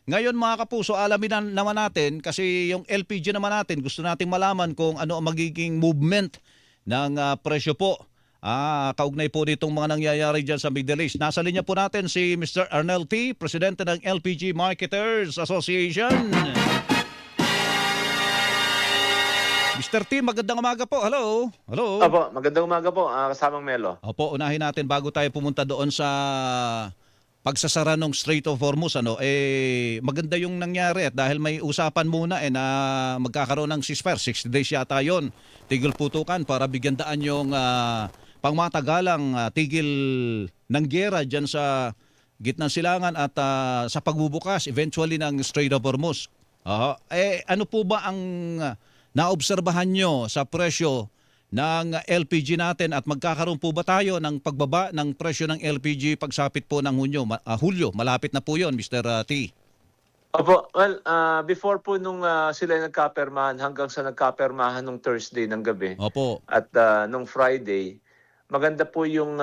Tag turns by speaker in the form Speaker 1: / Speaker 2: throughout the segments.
Speaker 1: Ngayon mga kapuso, alamin naman natin kasi yung LPG naman natin, gusto nating malaman kung ano ang magiging movement ng presyo po. Kaugnay po nitong mga nangyayari dyan sa Middle East. Nasa linya po natin si Mr. Arnel T., Presidente ng LPG Marketers Association. Mr. T, magandang umaga po. Hello. Hello.
Speaker 2: Opo, magandang umaga po, kasamang Melo.
Speaker 1: Opo, unahin natin bago tayo pumunta doon sa pagsasara ng Strait of Hormuz, maganda yung nangyari at dahil may usapan muna na magkakaroon ng ceasefire, 60 days yata yon, tigil putukan para bigyan daan yung pangmatagalang tigil ng giyera dyan sa gitnang silangan at sa pagbubukas eventually ng Strait of Hormuz. Ano po ba ang naobserbahan nyo sa presyo ng LPG natin at magkakaroon po ba tayo ng pagbaba ng presyo ng LPG pagsapit po ng Hulyo? Malapit na po yon, Mr. T.
Speaker 2: Opo, well, before po nung sila nagkapermahan hanggang sa nagkapermahan nung Thursday ng gabi
Speaker 1: Opo.
Speaker 2: at nung Friday, maganda po yung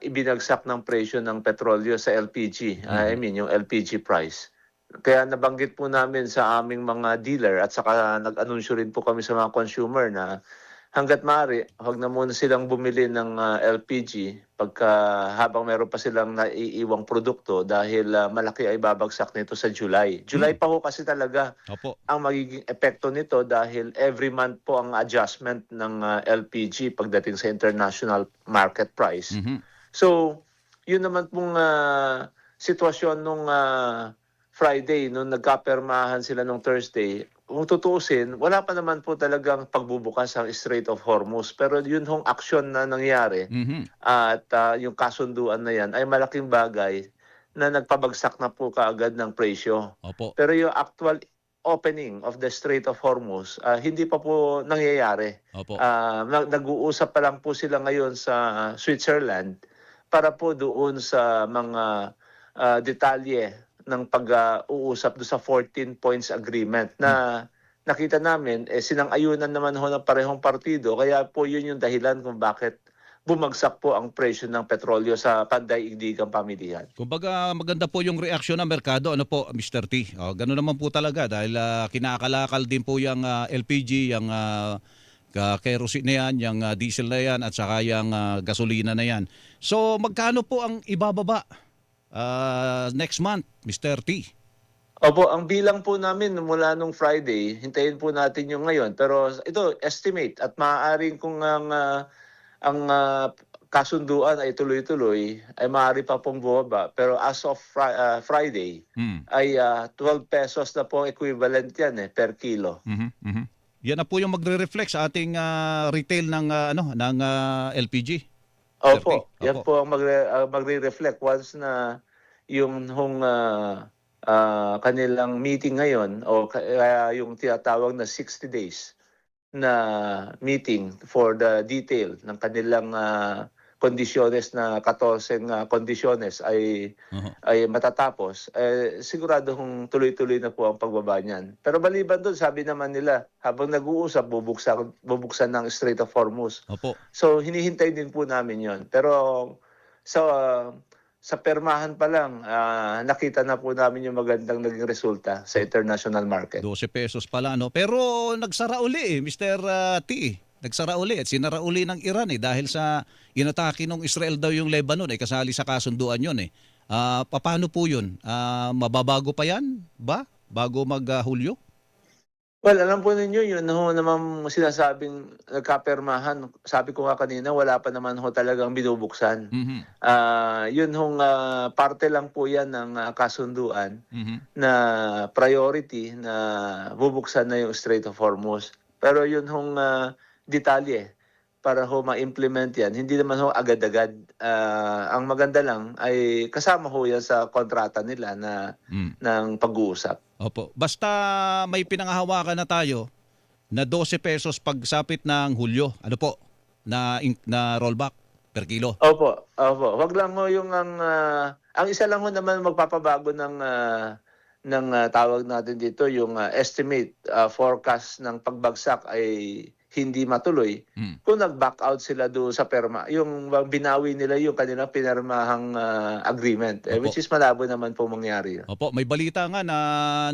Speaker 2: ibinagsak ng presyo ng petrolyo sa LPG. I mean, yung LPG price. Kaya nabanggit po namin sa aming mga dealer at saka nag-anunsyo rin po kami sa mga consumer na hangga't maaari, huwag na muna silang bumili ng LPG habang meron pa silang naiiwang produkto dahil malaki ay babagsak nito sa July. July pa ho kasi talaga
Speaker 1: Opo.
Speaker 2: ang magiging epekto nito dahil every month po ang adjustment ng LPG pagdating sa international market price. So, yun naman pong sitwasyon nung Friday, nung nagkapermahan sila nung Thursday, kung tutuusin, wala pa naman po talagang pagbubukas ang Strait of Hormuz. Pero yun hong aksyon na nangyari at yung kasunduan na yan ay malaking bagay na nagpabagsak na po kaagad ng presyo.
Speaker 1: Opo.
Speaker 2: Pero yung actual opening of the Strait of Hormuz, hindi pa po nangyayari.
Speaker 1: Opo.
Speaker 2: Nag-uusap pa lang po sila ngayon sa Switzerland para po doon sa mga detalye ng pag-uusap do sa 14 points agreement na nakita namin sinang-ayunan naman ho ng parehong partido, kaya po yun yung dahilan kung bakit bumagsak po ang presyo ng petrolyo sa pandaigdigang pamilihan.
Speaker 1: Kumbaga maganda po yung reaksyon ng merkado, ano po, Mr. T? Ganun naman po talaga dahil kinakalakal din po yung LPG, yung kerosene na yan, yung diesel na yan at saka yung gasolina na yan. So magkano po ang ibababa next month, Mr. T?
Speaker 2: Opo, ang bilang po namin mula nung Friday, hintayin po natin yung ngayon. Pero ito, estimate at maaaring kung ang kasunduan ay tuloy-tuloy, ay maaari pa pong bumaba. Pero as of Friday, ay 12 pesos na po equivalent yan per kilo.
Speaker 1: Yan na po yung magre-reflect sa ating retail ng LPG.
Speaker 2: Opo, yan
Speaker 1: Opo.
Speaker 2: po ang magre-reflect once na yung kanilang meeting ngayon o kaya yung tinatawag na 60 days na meeting for the detail ng kanilang kondisyones na 14 kondisyones ay matatapos, siguradong tuloy-tuloy na po ang pagbaba niyan. Pero maliban doon, sabi naman nila, habang nag-uusap, bubuksan ng Strait of Hormuz.
Speaker 1: Opo.
Speaker 2: So, hinihintay din po namin yon. Pero sa permahan pa lang, nakita na po namin yung magandang naging resulta sa international market.
Speaker 1: 12 pesos pala, no? Pero nagsara uli Mr. T. Nagsara uli at sinara uli ng Iran dahil sa inatake ng Israel daw yung Lebanon kasali sa kasunduan yun paano po yun? Mababago pa yan ba? Bago mag-Hulyo?
Speaker 2: Well, alam po ninyo, yun ho naman sinasabing nagkapermahan. Sabi ko nga kanina, wala pa naman ho talagang binubuksan. Yun hong parte lang po yan ng kasunduan na priority na bubuksan na yung Strait of Hormuz. Pero yun hong detalye para ho ma-implement yan, hindi naman ho agad-agad. Ang maganda lang ay kasama ho yan sa kontrata nila ng pag-uusap.
Speaker 1: Opo. Basta may pinanghahawakan na tayo na 12 pesos pagsapit ng Hulyo. Ano po? Na rollback per kilo.
Speaker 2: Opo, opo. Wag lang ho yung ang isa lang ho naman magpapabago ng tawag natin dito, yung estimate forecast ng pagbagsak ay hindi matuloy kung nag-back out sila doon sa perma. Yung binawi nila yung kanilang pinirmahang agreement, which
Speaker 1: Opo.
Speaker 2: is malabo naman po mangyari yun.
Speaker 1: Opo, may balita nga na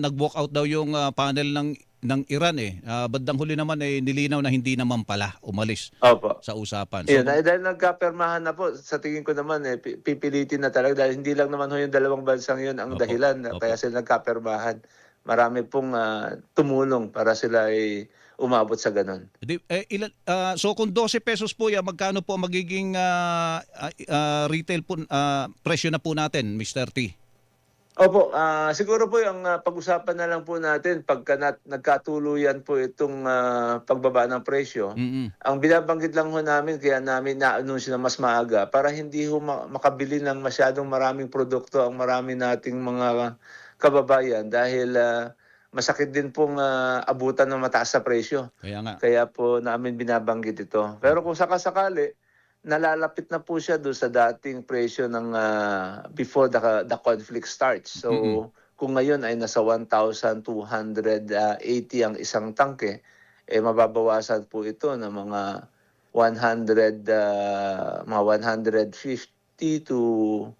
Speaker 1: nag-walk out daw yung panel ng Iran eh. Bandang huli naman eh nilinaw na hindi naman pala umalis
Speaker 2: Opo.
Speaker 1: sa usapan.
Speaker 2: Yun, dahil nagkapermahan na po, sa tingin ko naman pipilitin na talaga dahil hindi lang naman ho yung dalawang bansang yun ang
Speaker 1: Opo,
Speaker 2: dahilan
Speaker 1: opo.
Speaker 2: kaya sila nagkapermahan. Marami pong tumulong para sila ay umabot sa ganun.
Speaker 1: So kung 12 pesos po yan, magkano po magiging retail po, presyo na po natin, Mr. T?
Speaker 2: Opo, siguro po yung pag-usapan na lang po natin pagka nagkatuluyan po itong pagbaba ng presyo. Ang binabanggit lang ho namin kaya namin na-anunsyo na mas maaga para hindi ho makabili ng masyadong maraming produkto ang marami nating mga kababayan dahil masakit din pong abutan ng mataas sa presyo.
Speaker 1: Kaya nga.
Speaker 2: Kaya po namin binabanggit ito. Pero kung sakasakali, nalalapit na po siya doon sa dating presyo ng before the conflict starts. So, kung ngayon ay nasa 1,280 ang isang tangke, mababawasan po ito ng mga 150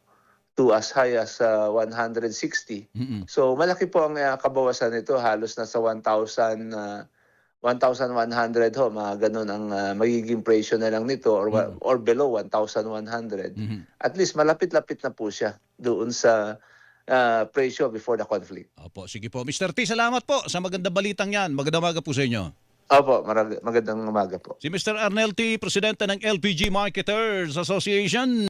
Speaker 2: to as high as 160. So, malaki po ang kabawasan nito. Halos nasa 1,100 ho, mga ganun ang magiging presyo na lang nito or below 1,100. At least malapit-lapit na po siya doon sa presyo before the conflict.
Speaker 1: Opo, sige po. Mr. T, salamat po sa magandang balitang yan. Magandang umaga po sa inyo.
Speaker 2: Opo, magandang umaga po.
Speaker 1: Si Mr. Arnel T, Presidente ng LPG Marketers Association.